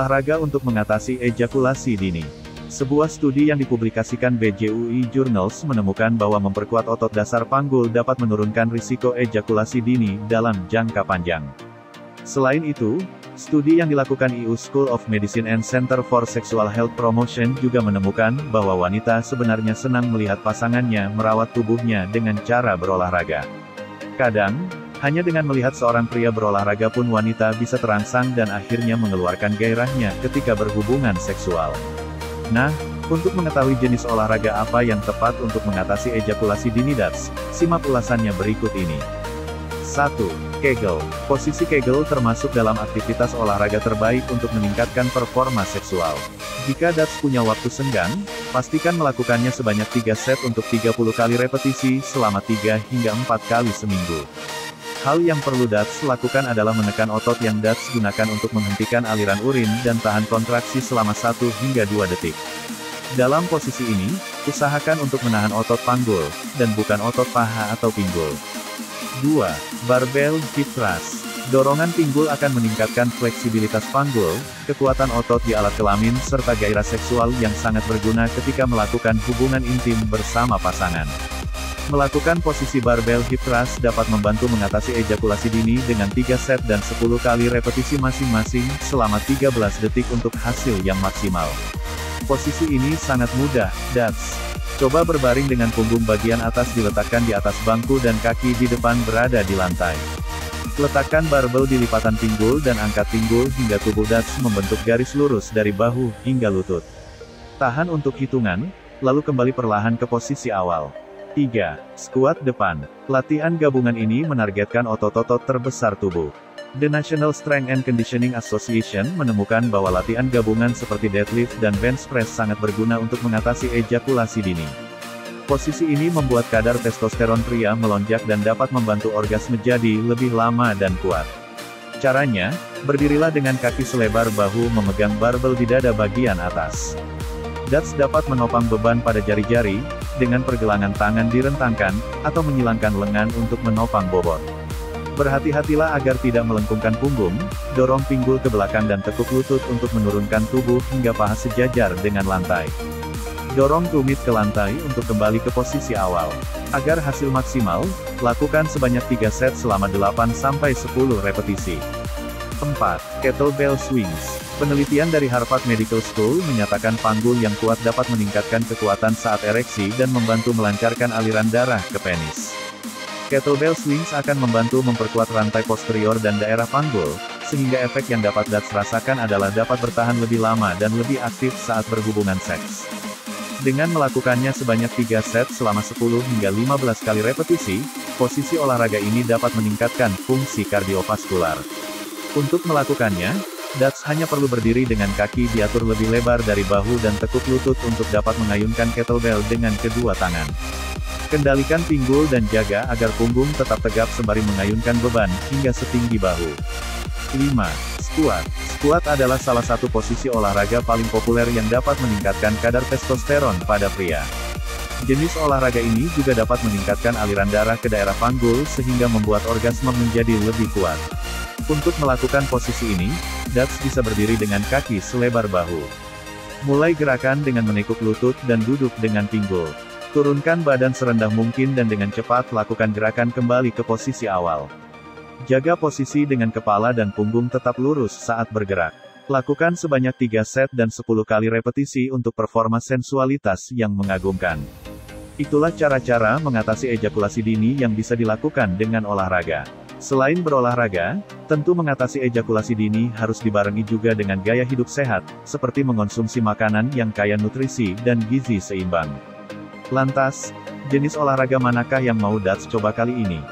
Olahraga untuk mengatasi ejakulasi dini. Sebuah studi yang dipublikasikan BJUI Journals menemukan bahwa memperkuat otot dasar panggul dapat menurunkan risiko ejakulasi dini dalam jangka panjang. Selain itu, studi yang dilakukan EU School of Medicine and Center for Sexual Health Promotion juga menemukan bahwa wanita sebenarnya senang melihat pasangannya merawat tubuhnya dengan cara berolahraga. Kadang, hanya dengan melihat seorang pria berolahraga pun wanita bisa terangsang dan akhirnya mengeluarkan gairahnya ketika berhubungan seksual. Nah, untuk mengetahui jenis olahraga apa yang tepat untuk mengatasi ejakulasi dini DATS, simak ulasannya berikut ini. 1. Kegel. Posisi Kegel termasuk dalam aktivitas olahraga terbaik untuk meningkatkan performa seksual. Jika DATS punya waktu senggang, pastikan melakukannya sebanyak 3 set untuk 30 kali repetisi selama 3 hingga 4 kali seminggu. Hal yang perlu DATS lakukan adalah menekan otot yang DATS gunakan untuk menghentikan aliran urin dan tahan kontraksi selama 1 hingga 2 detik. Dalam posisi ini, usahakan untuk menahan otot panggul, dan bukan otot paha atau pinggul. 2. Barbell hip thrust. Dorongan pinggul akan meningkatkan fleksibilitas panggul, kekuatan otot di alat kelamin serta gairah seksual yang sangat berguna ketika melakukan hubungan intim bersama pasangan. Melakukan posisi barbell hip thrust dapat membantu mengatasi ejakulasi dini dengan 3 set dan 10 kali repetisi masing-masing, selama 13 detik untuk hasil yang maksimal. Posisi ini sangat mudah, DATS. Coba berbaring dengan punggung bagian atas diletakkan di atas bangku dan kaki di depan berada di lantai. Letakkan barbel di lipatan pinggul dan angkat pinggul hingga tubuh DATS membentuk garis lurus dari bahu hingga lutut. Tahan untuk hitungan, lalu kembali perlahan ke posisi awal. 3. Squat depan. Latihan gabungan ini menargetkan otot-otot terbesar tubuh. The National Strength and Conditioning Association menemukan bahwa latihan gabungan seperti deadlift dan bench press sangat berguna untuk mengatasi ejakulasi dini. Posisi ini membuat kadar testosteron pria melonjak dan dapat membantu orgasme jadi lebih lama dan kuat. Caranya, berdirilah dengan kaki selebar bahu memegang barbel di dada bagian atas. DATS dapat menopang beban pada jari-jari, dengan pergelangan tangan direntangkan, atau menyilangkan lengan untuk menopang bobot. Berhati-hatilah agar tidak melengkungkan punggung, dorong pinggul ke belakang dan tekuk lutut untuk menurunkan tubuh hingga paha sejajar dengan lantai. Dorong tumit ke lantai untuk kembali ke posisi awal. Agar hasil maksimal, lakukan sebanyak 3 set selama 8-10 repetisi. 4. Kettlebell swings. Penelitian dari Harvard Medical School menyatakan panggul yang kuat dapat meningkatkan kekuatan saat ereksi dan membantu melancarkan aliran darah ke penis. Kettlebell swings akan membantu memperkuat rantai posterior dan daerah panggul, sehingga efek yang dapat DATS rasakan adalah dapat bertahan lebih lama dan lebih aktif saat berhubungan seks. Dengan melakukannya sebanyak 3 set selama 10 hingga 15 kali repetisi, posisi olahraga ini dapat meningkatkan fungsi kardiovaskular. Untuk melakukannya, DATS hanya perlu berdiri dengan kaki diatur lebih lebar dari bahu dan tekuk lutut untuk dapat mengayunkan kettlebell dengan kedua tangan. Kendalikan pinggul dan jaga agar punggung tetap tegap sembari mengayunkan beban hingga setinggi bahu. 5. Squat. Squat adalah salah satu posisi olahraga paling populer yang dapat meningkatkan kadar testosteron pada pria. Jenis olahraga ini juga dapat meningkatkan aliran darah ke daerah panggul sehingga membuat orgasme menjadi lebih kuat. Untuk melakukan posisi ini, DATS bisa berdiri dengan kaki selebar bahu. Mulai gerakan dengan menekuk lutut dan duduk dengan pinggul. Turunkan badan serendah mungkin dan dengan cepat lakukan gerakan kembali ke posisi awal. Jaga posisi dengan kepala dan punggung tetap lurus saat bergerak. Lakukan sebanyak 3 set dan 10 kali repetisi untuk performa sensualitas yang mengagumkan. Itulah cara-cara mengatasi ejakulasi dini yang bisa dilakukan dengan olahraga. Selain berolahraga, tentu mengatasi ejakulasi dini harus dibarengi juga dengan gaya hidup sehat, seperti mengonsumsi makanan yang kaya nutrisi dan gizi seimbang. Lantas, jenis olahraga manakah yang mau DATS coba kali ini?